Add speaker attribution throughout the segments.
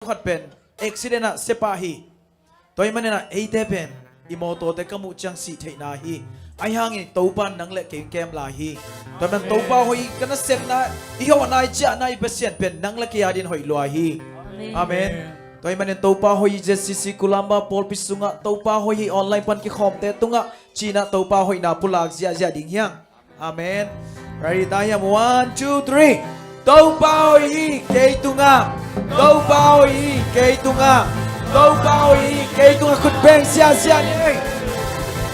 Speaker 1: ขัดเป็นเอ็กซิเดนต์เซปาฮีตัวมันเนี่ยไอเดเป็นอิโมโตเตกมุจังสีเทนาฮีไอห่างอิตัวปันนังเล็กเกมลาฮีตัวมันตัวป้าหอยกันนะเซมนะอีหัวนายเจ้านายเปอร์เซ็นต์เป็นนังเล็กยาดินหอยลัวฮีอาเมนตัวมันเนี่ยตัวป้าหอยเจสซิกุลามาพอลพิสุงะตัวป้าหอยออนไลน์ปันกิคอมเตตุงะจีน่าตัวป้าหอยนาปุลากเสียดิ่งยังอาเมนรีตายาม 1 2 3ตัวป้าหอยเกยตุงะตัวป้าหอยเกยตุงะตัวป้าหอยเกยตุงะคุณเบงเสียนี่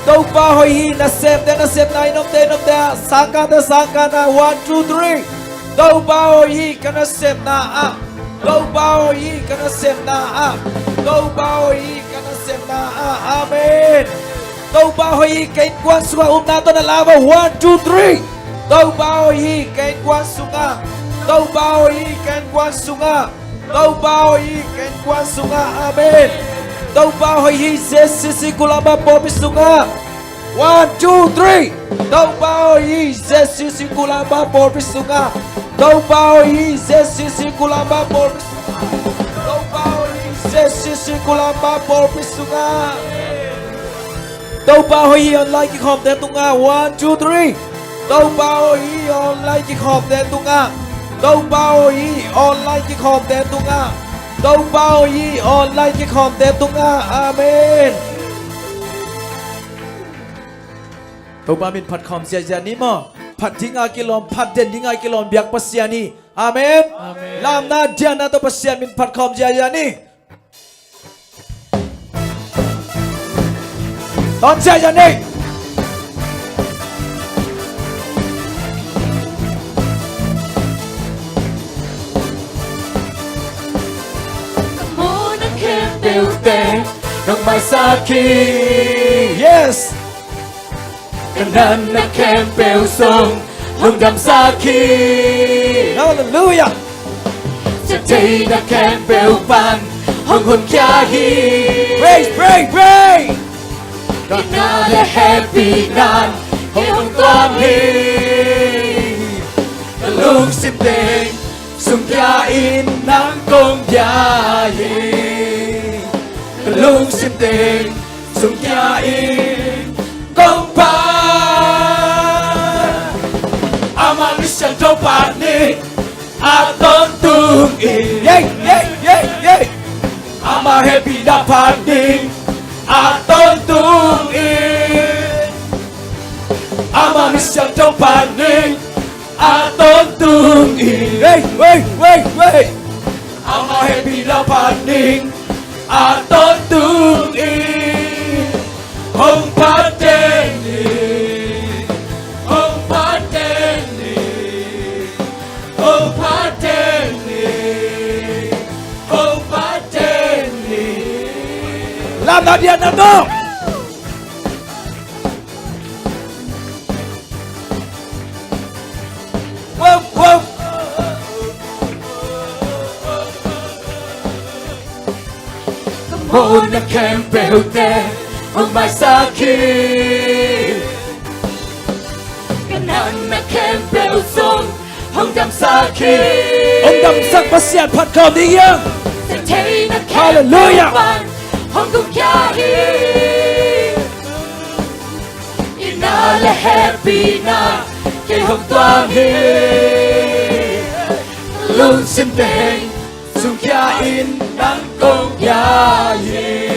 Speaker 1: ตัวป้าหอยน่าเซฟเดน่าเซฟนายน้องเดสังกันนะ1 2 3ตัวป้าหอยกันน่าเซฟนะตัวป้าหอยกันน่าเซฟนะตัวป้าหอยกันน่าเซฟนะอาเมนตัวป้าหอยเกยกวนสุงะนาตัวนั้นลาวะ1 2 3ตัวป้าหอยเกยกวนสุงะตัวป้าหอยเกยกวนสุงะตัวป้าหอยเกยกวนสุงะอาเมนตัวป้าหอยเซซิกุลาบาปอปิสุงะ1 2 3ตัวป้าหอยเซซิกุลาบาปอปิสุงะตัวป้าหอยเซซิกุลาบาปอปิสุงะตัวป้าหอยเซซิกุลาบาปอปิสุงะตัวป้าหอยออนไลน์กิคอมเดตุงะ1 2 3ตัวป้าหอยออนไลน์กิคอมเดตุงะตัวป้าหอยออนไลน์กิคอมเดตุงะตัวป้าหอยออนไลน์กิคอมเดตุงะอาเมนตัวป้ามินผัดคอมเสียนี้มั้งผัดทิ้งอากิลอมผัดเด่นทิ้งอากิลอมเบียกปัสยานีอาเมนลามนาเดียนาตัวปัสยามินผัดคอมเสียนี้ตอนเสียนี้น้องไม้สักที yes กันนั้นนักแคมเปลส่งห้องดำสักที hallelujah จะใจนักแคมเปลปันห้องคนขี้ฮี praise ก็น่าและแฮปปี้นานห้องความฮีลูกสิบเด็กสุงยาอินนังกงยาฮีlung sim tình sung kia in công pa ama mission cho bạn đi ton tung in ama happy da bạn đi ton tung in ama mission cho bạn đi ton tung in wait ama happy da bạn đi ton tung in hong pa tên hong pa tên hong pa tên hong pa tên làm nào điện nào đó wow hôn đã kèm bèo tè hôn mai xa khi cái nàng đã kèm bèo sông hôn đâm xa khi ông đâm sắc bát xiên phát khom đi nhá hallelujah hôn cùng kia hi ina là happy na cái hôn toan hi luôn xin tên sung kia in nắng công ya ye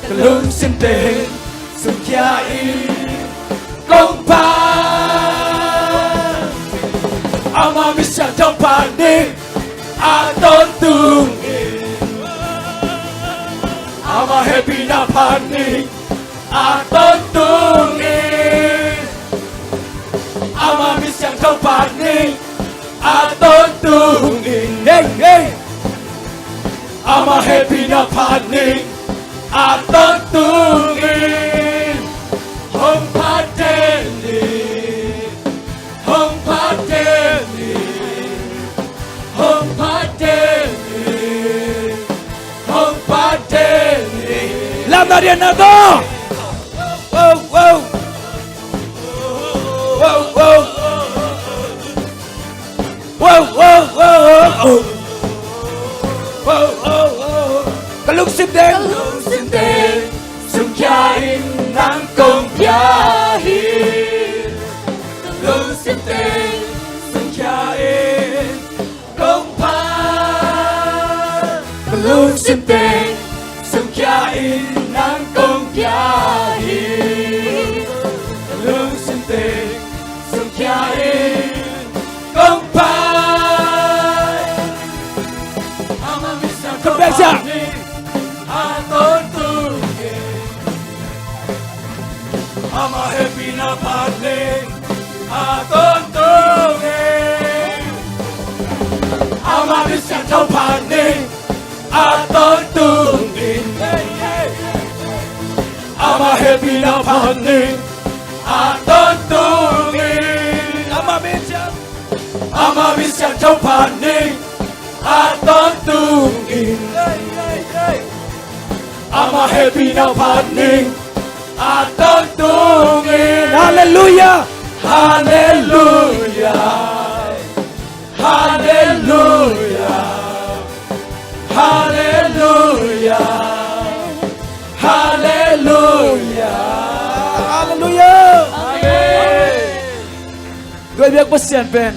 Speaker 1: lung sim tên sung kia in công pa ama mission trong pan đi ton tung in ama happy na pan đi ton tung in ama mission trong pan đi ton tung in hey I'm a happy na partner ton tung in hong pa tên hong pa tên hong pa tên hong pa tên làm nào điện nào đó wow wow wow wow wow wow cái lúc xếp đen
Speaker 2: sung kia in nắng công kia hi lúc xếp đen sung kia in công pha lúc xếp đen sung kia in nắng công kia hi lúc xếp đen sung kia in công pha
Speaker 1: Come back here.
Speaker 2: I'm a happy na party. I don't do it. I'm a mission to party. I don't do it. I'm a happy na party. I don't do it. I'm a mission to party. I don't do it. I'm a happy now party. I don't do it.
Speaker 1: Hallelujah.
Speaker 2: Hallelujah. Hallelujah. Hallelujah. Hallelujah.
Speaker 1: Hallelujah.
Speaker 2: Amen.
Speaker 1: Đôi biết passion pen.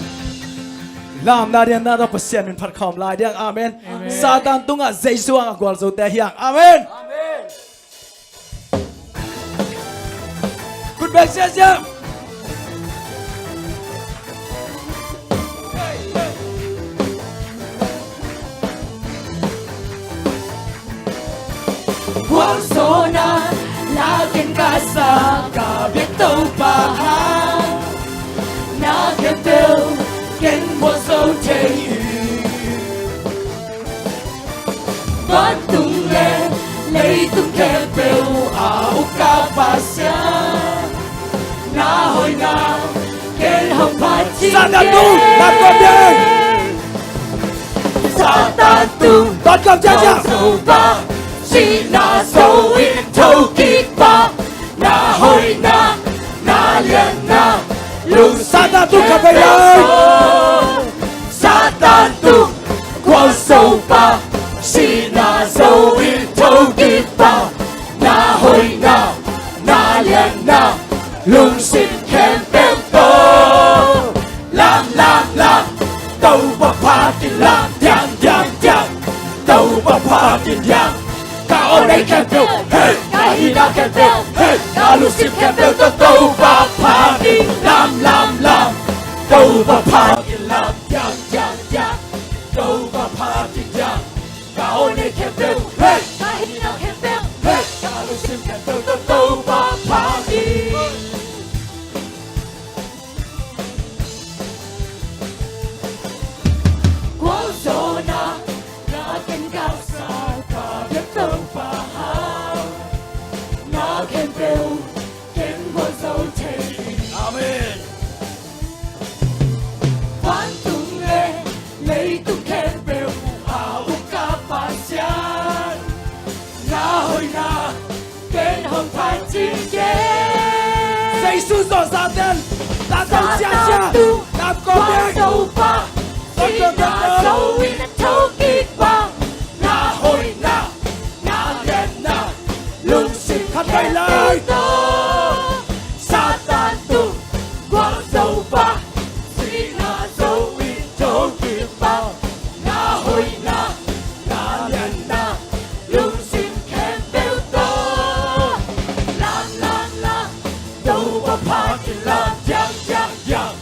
Speaker 1: Làm na điên na đó passion mình phát khom lại điang amen. Satan tung à dây xuống à qual dấu té hiang amen. Good back says ya.
Speaker 2: Quang số na là kênh ca sa cả biết đâu bà hát na kênh tiêu kênh một dấu thể vẫn tung lên lấy tung kênh bèo áo ca bà xa na hồi na kênh hồng phát chi
Speaker 1: Satan tung làm con đi.
Speaker 2: Satan tung
Speaker 1: Đón cầm cha cha.
Speaker 2: chỉ na sâu in thâu kít ba na hồi na liền na lùng
Speaker 1: Satan tung cà phê lên.
Speaker 2: Satan tung quang sâu ba chỉ na sâu in thâu kít ba na hồi na liền na lùng xin khen bèo tô làm tàu bạc phá tin làm giang tàu bạc phá tin giang Kau đây kèm bèo, hey, cả hi na kèm bèo, hey, cả lúc xịp kèm bèo tao tàu bạc phá tin làm tàu bạc phá tin làm giang tàu bạc phá tin giang Kau đây kèm bèo, hey, cả hi na kèm bèo, hey, cả lúc xịp kèm bèo tao tàu bạc phá tin Quang số na kênh cao xa cả biết đâu bà hát na kênh bèo kênh một dấu thể Amen Quán tung lê lấy tung kênh bèo áo ca bà xán na hồi na kênh hồng phát chi ghé
Speaker 1: Dây su dò Satan. Satan cha cha. Làm con
Speaker 2: Quang
Speaker 1: đi.
Speaker 2: sâu ba chỉ na sâu in thâu kít ba na hồi na liền na lùng xin
Speaker 1: Khăn tay lên.
Speaker 2: Satan tung quang sâu ba chỉ na sâu in thâu kít ba na hồi na liền na lùng xin khen bèo tô làm đâu bà phá tin làm giang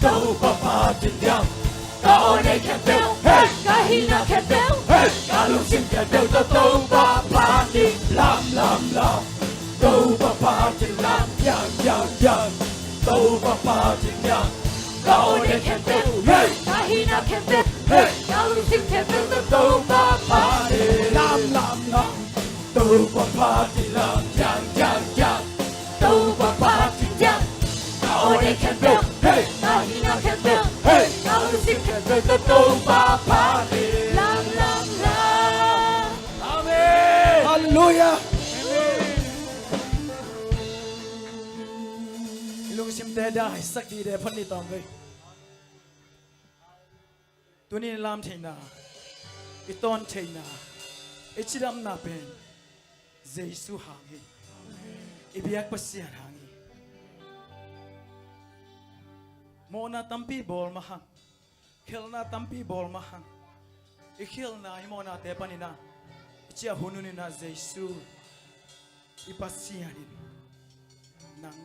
Speaker 2: đâu bà phá tin giang Kau đây kèm bèo, hey, cả hi na kèm bèo, hey, cả lúc xin kèm bèo tao tàu bà phá tin làm tàu bà phá tin làm giang tàu bà phá tin giang Kau đây kèm bèo, hey, cả hi na kèm bèo, hey, cả lúc xin kèm bèo tao tàu bà phá tin làm tàu bà phá tin làm giang tàu bà phá tin giang Kau đây kèm bèo, hey, cả hi na kèm bèo, hey, cả lúc xin kèm bèo tao tàu bà phá tin làm Amen
Speaker 1: Hallelujah. Lung sim te da sak di de phani tom ve. Tu ni lam thin na. iton chaina ichiram na pen Jesu hangi ibiyak pasian hangi mona tampi bol mahang khilna tampi bol mahang ikhilna imona te panina ichia hununina Jesu ipasianin nang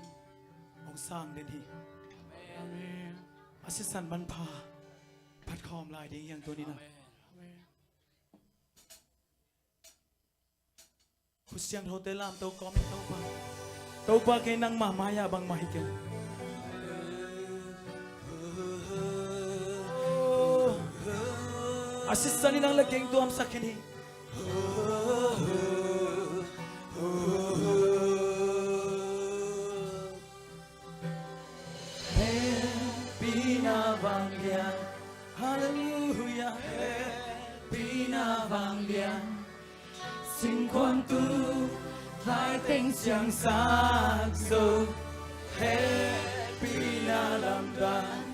Speaker 1: ong sang den hi asisan man phaพัดคอมลายดิ้งอย่างตัวนี้นะคุณเสียงโทเตลามโตกอมโตปาเกนังมามายาบังมาฮิเกลอาศิสันนี่นังเล็กเก่งตัวอัมสักแค่นี้ปีนาบังเลียนHallelujah, Pina vang lian, xin quan tu, lại tiếng chẳng xa dù, Pina làm đàn,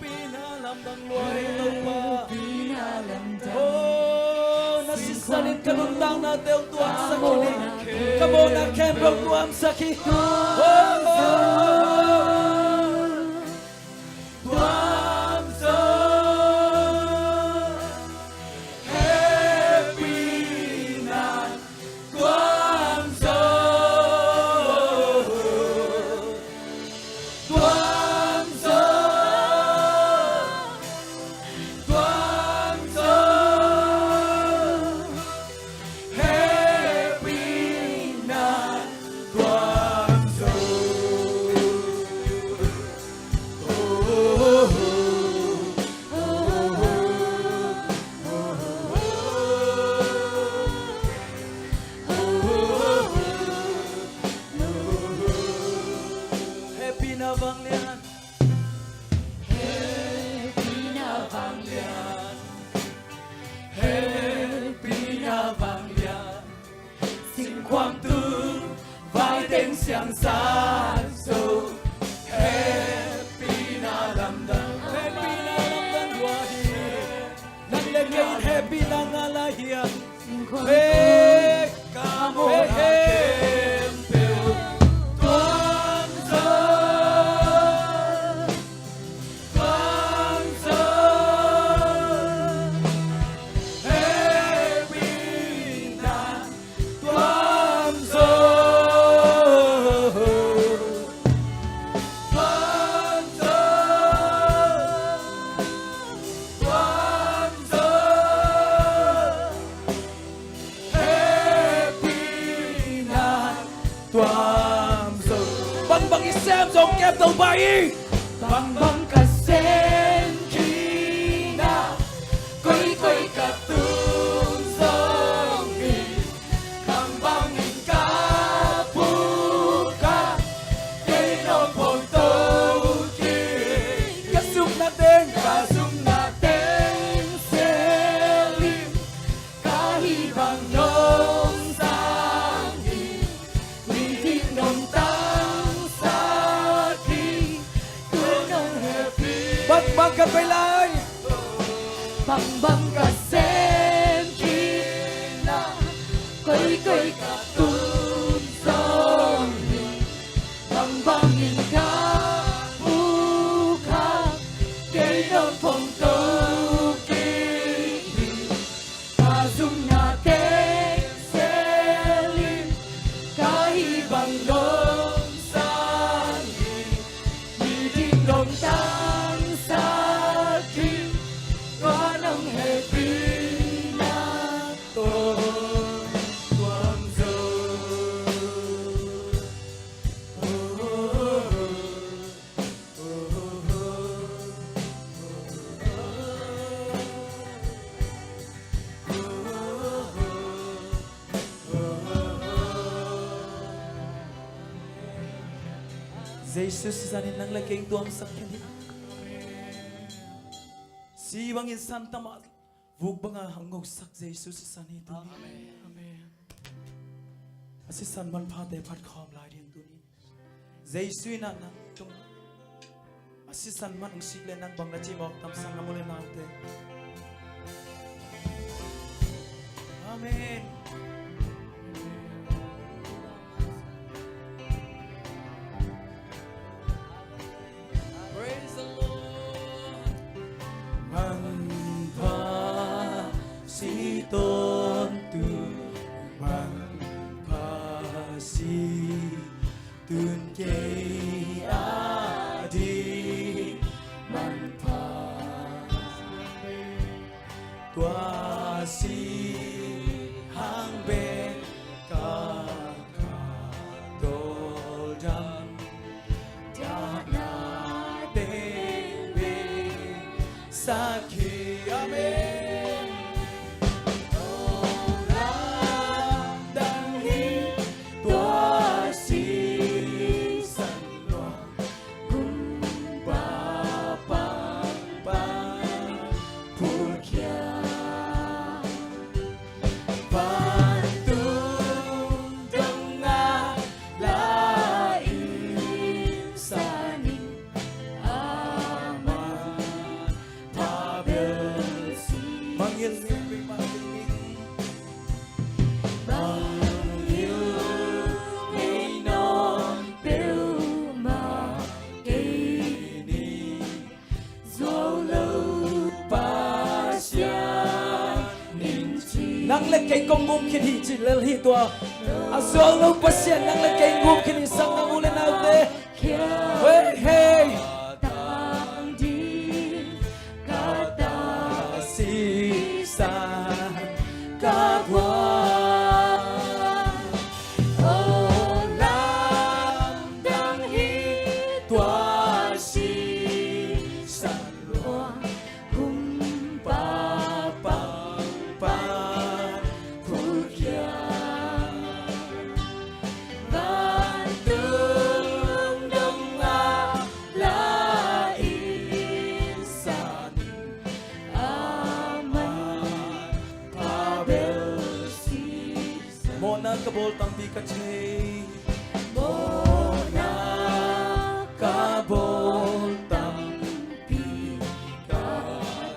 Speaker 1: Pina làm đàn loài lâu ba, Pina làm đàn. Oh, na sisanin kanun tang na teo tuam sakini, kamo na kembro tuam saki. Hãy bang bang kasen kina koi koi katun songi kang bangin kapuka keno ponto ki kasum natin selim kahibang nong sangi lidik nong bangกันไปเลยบังบังกับเส้นกีฬาก้อยก้อยกับตุ้มซ้อนบังบังยิงขาผู้ขาเกยโดนพงโตกีอาซุมนาเตเซลิมกาฮีบังโดนซานีมีดิ้งลงตาJesus sanin nang laging tuam sakyan si bang insan tama vug banga hangog sak Jesus sanin tu amen asisan man phate phat khom lai din tu ni Jesus na na tung asisan man ung sikle nang bang na chi mok tam sang amule nang te Amen. Praise the Lord.
Speaker 2: Bằng pha si tôn từ bằng pha si tương chê á đi bằng pha tua si hang bên ca ca đồ răng đã na tên bên sa khi amen ora đang hi tua si san loan kum pa pa pa pur kia pan tung dong nga la insani aman ta bel si
Speaker 1: Manghil Enpi, manghil
Speaker 2: bằng yêu ngày non bêu mà cây ni dấu lâu ba xa nín chi
Speaker 1: nang le kay kong ngum khin hi chi lel hi to azol lo pasien nang le kay ngum khin hi sang nang ulen autte hey hey
Speaker 2: tang di ca ta si sa ca qua ô lam đang hi tua si san loa kum pa pa pa phu kia van tương đông a la insan aman pa bel si
Speaker 1: mona kabol tampi ka che
Speaker 2: Mona kabol tampi ka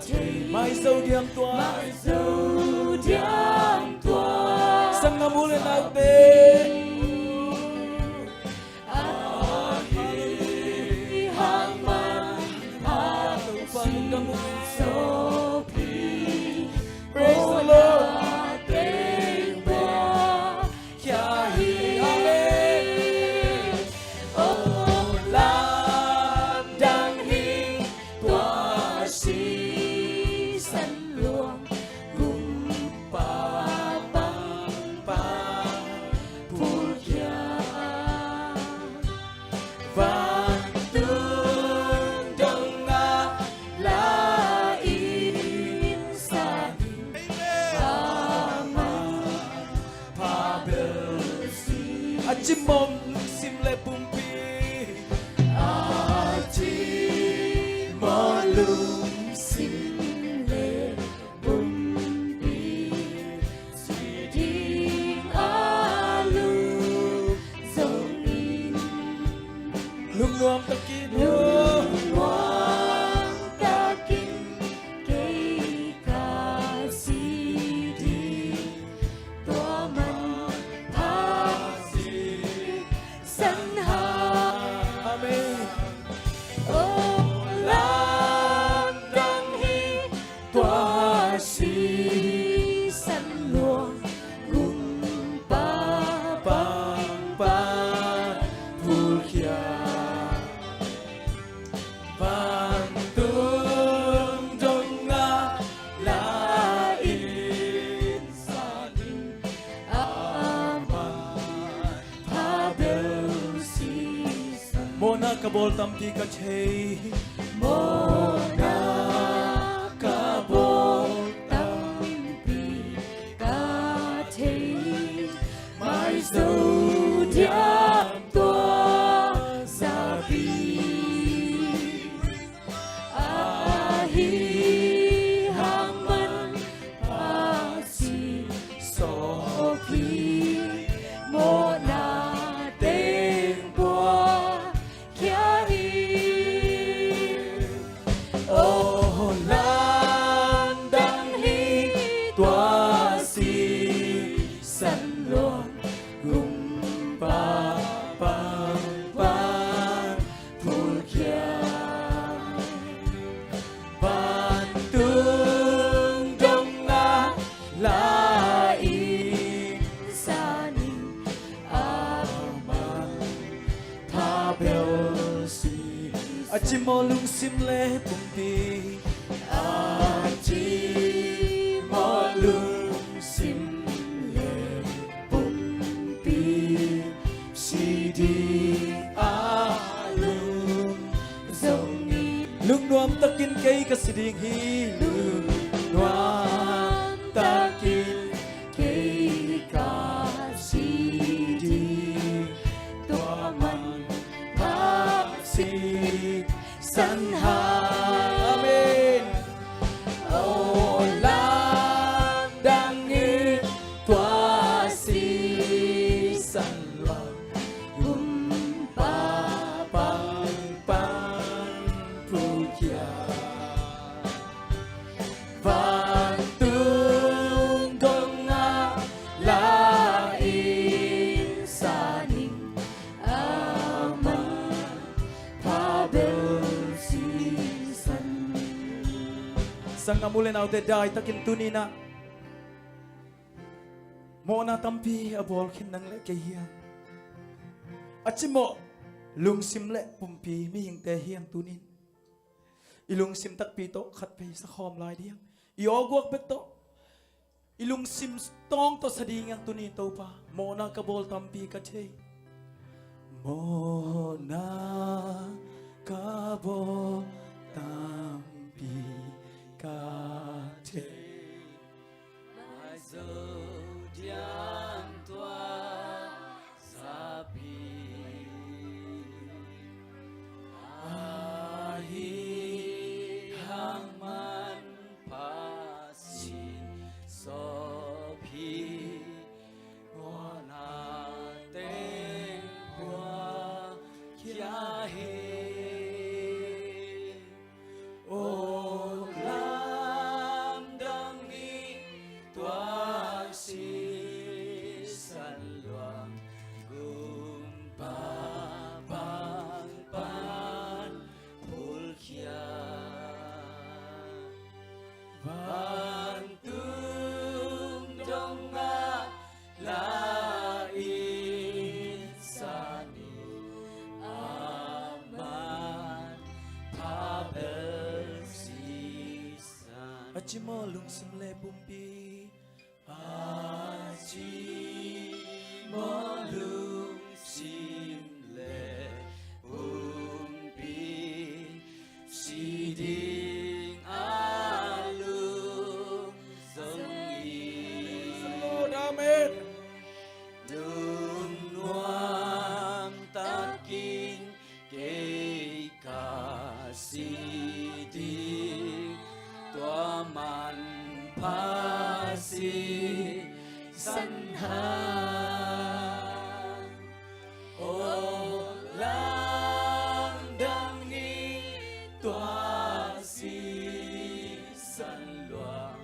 Speaker 2: thei
Speaker 1: mai dâu diam tua
Speaker 2: mai dâu diam tua
Speaker 1: sang nang ulen autte
Speaker 2: ahi hang man hang
Speaker 1: pang kamu
Speaker 2: so pi
Speaker 1: praise the Lord
Speaker 2: tên bua kia hi
Speaker 1: amen
Speaker 2: ô lam đang hi tua si san luang kum pa pa pa pul kia van tương đông a la insan aman pa bel si
Speaker 1: achimom sim le Mungpi
Speaker 2: aji molum sim le Mungpi si ding alu dong in
Speaker 1: lung nuam takin
Speaker 2: luang takin kei ka si di tua man pa si san ha
Speaker 1: amen
Speaker 2: ô lam đang hi tua si san luang kum pa pa pa pul kia van tương đông a la insan aman pa bel si san
Speaker 1: mona kabol tampi ka che
Speaker 2: Mona kabol tampi ka thei mai dâu diam tua sabi ahi hang man pa si so pi Mona tên bua kia hi ô lan đang hi tua si
Speaker 1: Achi mo lung sim le Mungpi
Speaker 2: Achi mo lung sim le Mungpi si đi lung dòng đi
Speaker 1: lung nuam takin kay kasiding hi lung
Speaker 2: nuam takin kay ka si đi tua man tháp si sanh
Speaker 1: Amen.
Speaker 2: ô lam đang nghi tua si sanh loạn gum pa bang bang phu kia vang tung gong a la in sa ning ama pa bel si san
Speaker 1: Sang amulen au te dai takin tunina mo na tampi abol khin nang le ke hiang Achi mo lung sim le Mungpi mi hing te hiang tunin ilung sim tak pi to khat pe sa khom lai diang I ogwak bet to ilung sim tong to sading yang tunin to pa mo na kabol tampi ka che mo na kabol tampi ka che
Speaker 2: mai dâu dian tua sapi ahi hang man pasi sopi ngona te qua kia he ô lam đang nghi tua si san loang gum pa bang pan pul kia van tung dong a la in sa ni aman pa bel si san
Speaker 1: Achi mo lung sim le Mungpi
Speaker 2: Achi mo lung sim le Mungpi si ding lung dong yi
Speaker 1: Lord Amen
Speaker 2: Đường nuam takin kay ka si di tua man pa si san han ô lam đang nghi tua si san loang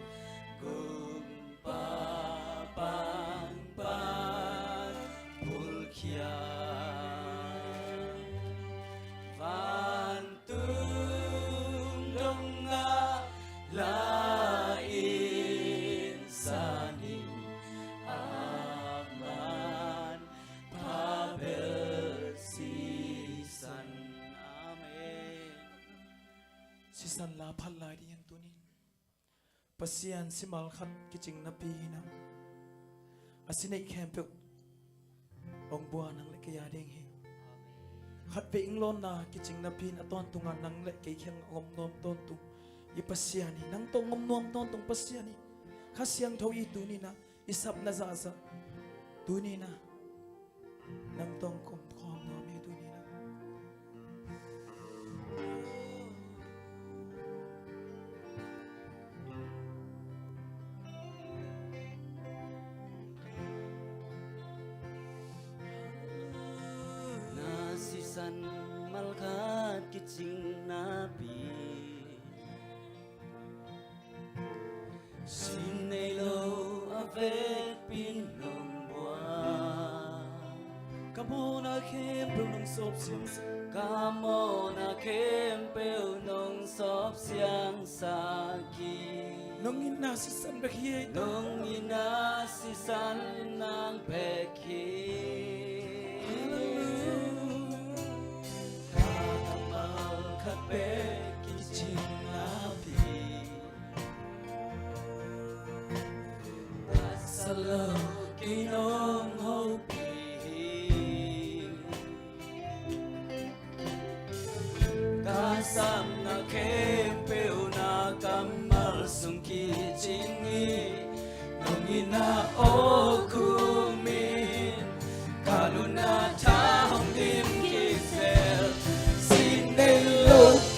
Speaker 2: gum pa bang bang pul kia van tung dong a la in sa ning aman pa bel si san amen
Speaker 1: si san la phan lai diang tunin pasian simal khat kiching na pi na asinai khem pe ong bua nang le kaya ding hi khat pe inglon na kiching na pin aton tunga nang le ke kheng ngom nom ton tu I pasiani nang to ngom nom ton tong pasiani khasyang tho I tunina isap na za za tunina nang tong kom khom no mi tunina
Speaker 2: nasisan malkat kiching napi sinelo avet pinong bua
Speaker 1: Kamo na khem pe nong sop sim
Speaker 2: Kamo na kempel nong sop siang saki
Speaker 1: nong ina si san ba hiye
Speaker 2: nong ina si san nang pekhi katamal salo kinong hopi kasam na kempeo na kamal sungki jingi nongina okumin kaluna tahong dim kisel sinelo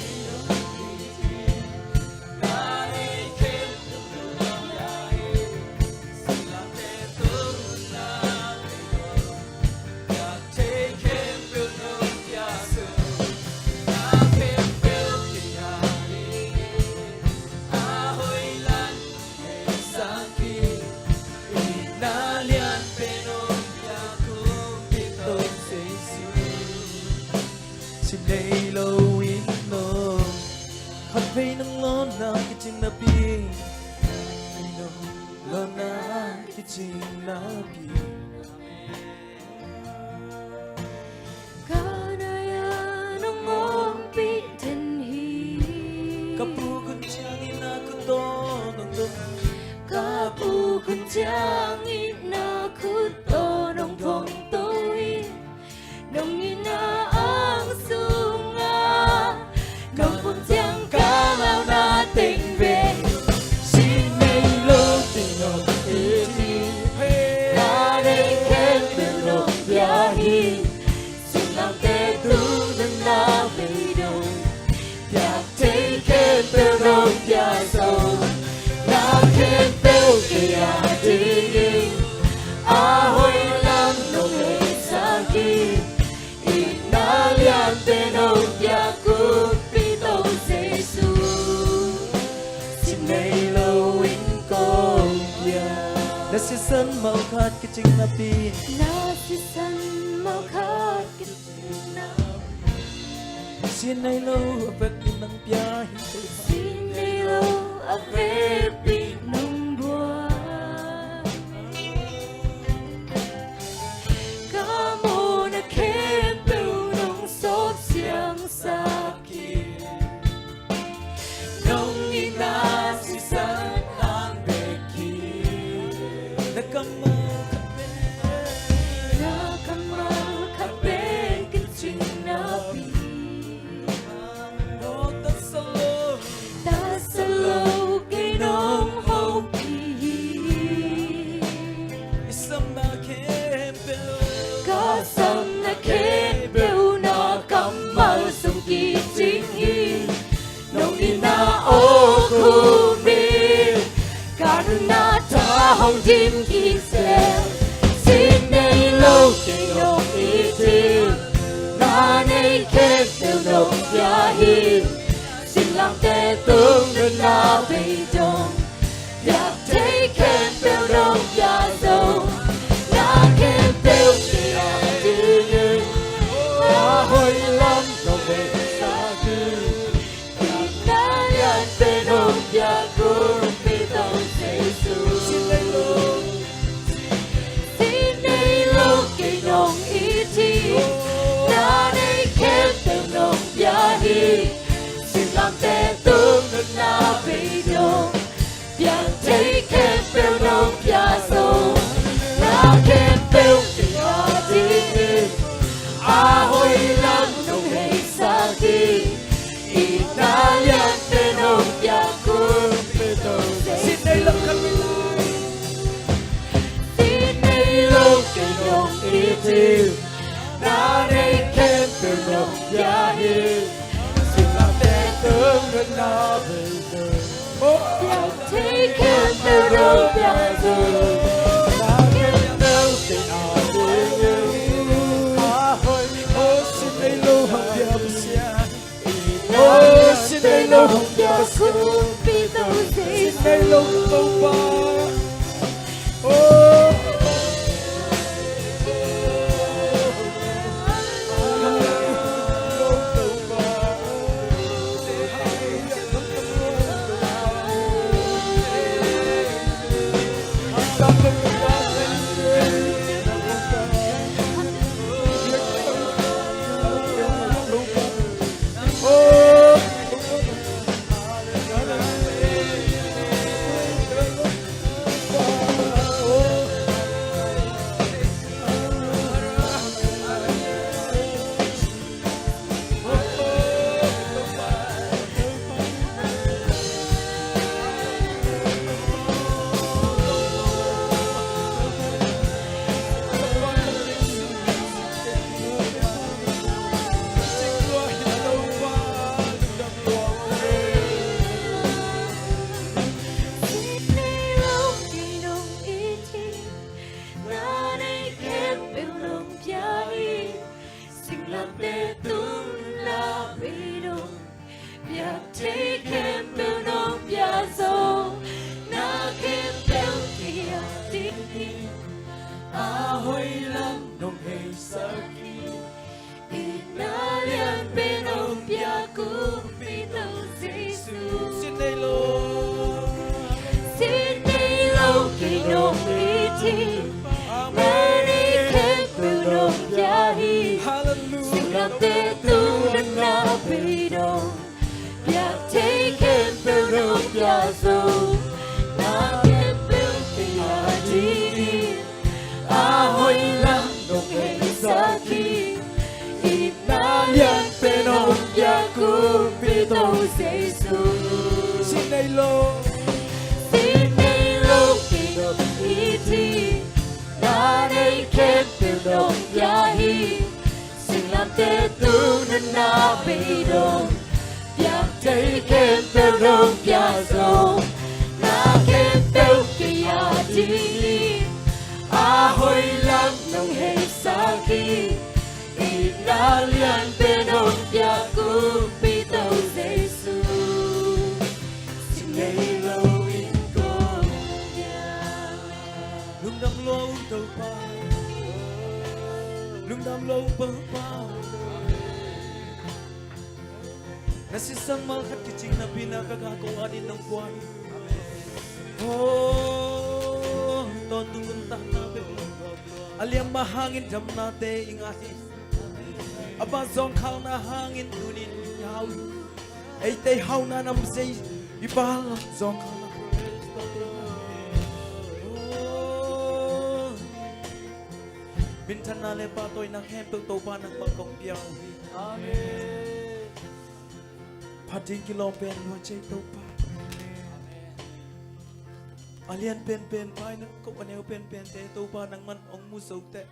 Speaker 2: dini ahoy lam nong hei saki ina lian penong piaku pitong Giêsu
Speaker 1: xin đây lô
Speaker 2: xin đi lâu kỳ nong iti many can penong yahi xin làm tê tu nâng na bidong piak te can penong yazo na can penong kiyadi ahoy lam nong hei saki ina lian penong piaku pitong Giêsu
Speaker 1: xin đây lô
Speaker 2: xin đi lâu kỳ nong iti na đây can penong yahi xin làm tê tu nâng na bidong piak te can penong yazo na can penong kiyadi ahoy lam nong hei saki ina lian penong piaku pitong Giêsu xin ngày lâu in con nhà
Speaker 1: lung đam lâu tàu pa lung đam lâu bơ pa nasi sang mal khat kiching na pinakagago anin ng buhay oh ton tungun ta na be aliam mahangin jam na te ingahi aba zong khao na hangin tunin yaw ay te hau na nam sei ibal zong khao na bin than na le pa toy nang hem to pa nang pagkong piang amen pating kilom pen ho chei to pa alian pen pen pai na ko aneu pen pen te to pa nang man ong mu so te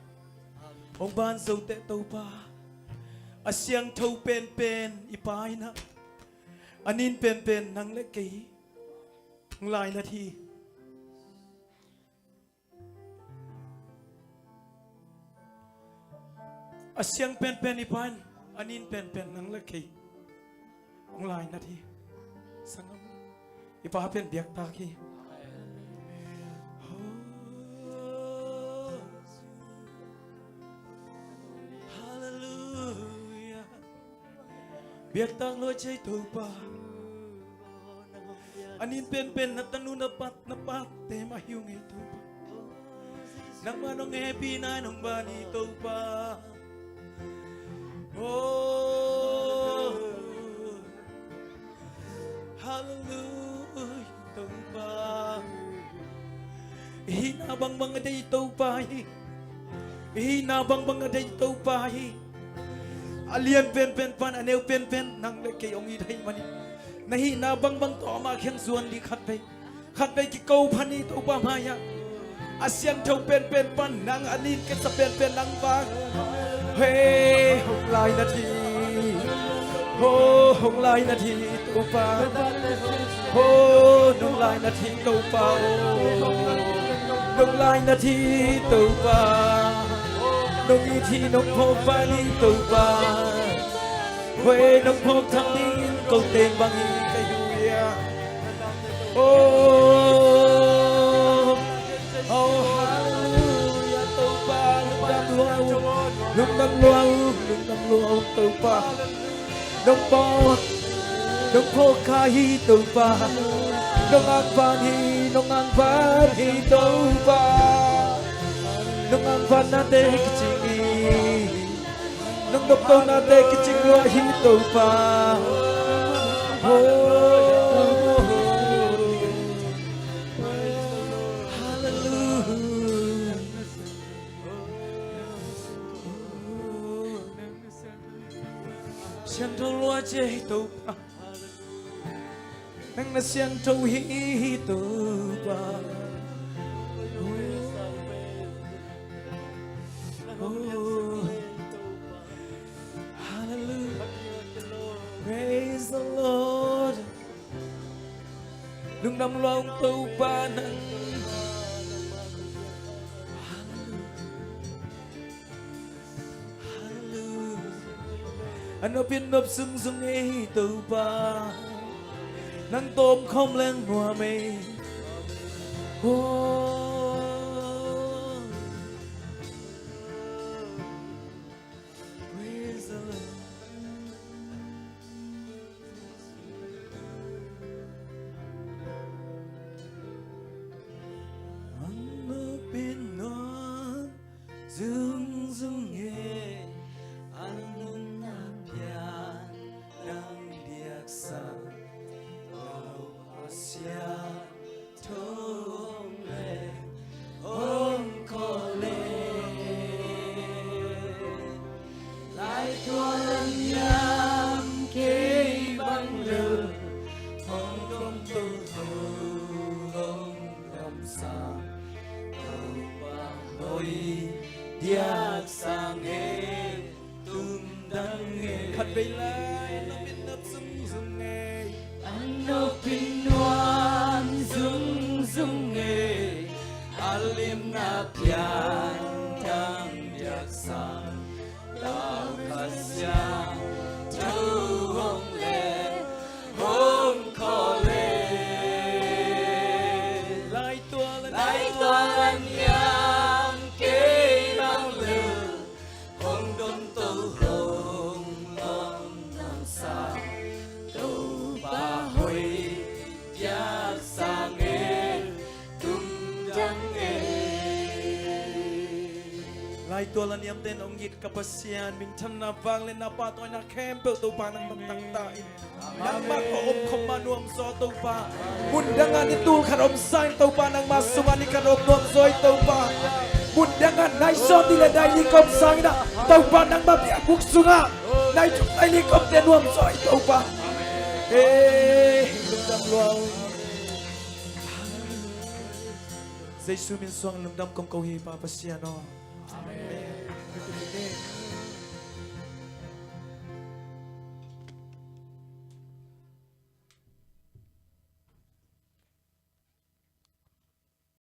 Speaker 1: ong ban so te to pa asyang thâu pen pen ipai na anin pen pen nang le kei nglai na thi asyang pen pen ipai anin pen pen nang le kei nglai na thi sangam ipa pen biak ta ki biak tang lo chei to pa anin pen pen na tanu na pat te ma hiu nge to pa nang ma nong happy na nong ba ni to pa oh hallelujah to pa hina bang bang adai to pa hina bang bang adai to pa alian pen pen pan aneu pen pen nang le ke ong i thai mani nahi na bang bang to ma khen suan li khat pe ki ko phani to pa ma ya asyang thau pen pen pan nang alin ke sa pen pen nang ba he hong lai na thi ho hong lai na thi to pa ho nong lai na thi to pa nong lai na thi to pa nông y thi nông phô pha ni tàu ba quê nông phô thăm đi câu tên bằng y cây huya oh hallelujah tàu ba lúc đâm luau tàu ba nông phô ca hi tàu ba nông ăn van hi tàu ba nung ang van na te kichingi nung dokto na te kichingwa hito pa hallelujah siang thâu loa che hito pa nang na siang thâu hito pa praise the Lord đừng nằm lòng tâu ba nắng anh ở bên nộp sưng sưng ấy tâu ba nắng tôm không lên hòa mây
Speaker 2: Diak sang nghe tum đăng nghe
Speaker 1: khát về lại nó biết nấp dung nghe
Speaker 2: anh nô pin noan dung nghe alim na piang đăng diak sang tao khát sang thâu hong lệ hong khó lệ
Speaker 1: lại tua lên
Speaker 2: anh nhang kê bao lửa hong đôn tô hong long làm sao tô ba hồi giác sang nghe tum đăng nghe
Speaker 1: lại tua lên yếm tên ông git kapasian mình thăm na vang lên na pa tôi na kem bel tàu pa nang magtang tain nang mak ko kom manuam so tàu pa mundangan itu karom sign tàu pa nang masumani karom nuam soi tàu pa mundangan nai so tila dai ni kom sang na tàu pa nang mabiak buk sunga nai chuk dai ni kom te nuam soi tàu pa lungdam luang Giêsu min suang lungdam kom ko hi pa pasiano Amen.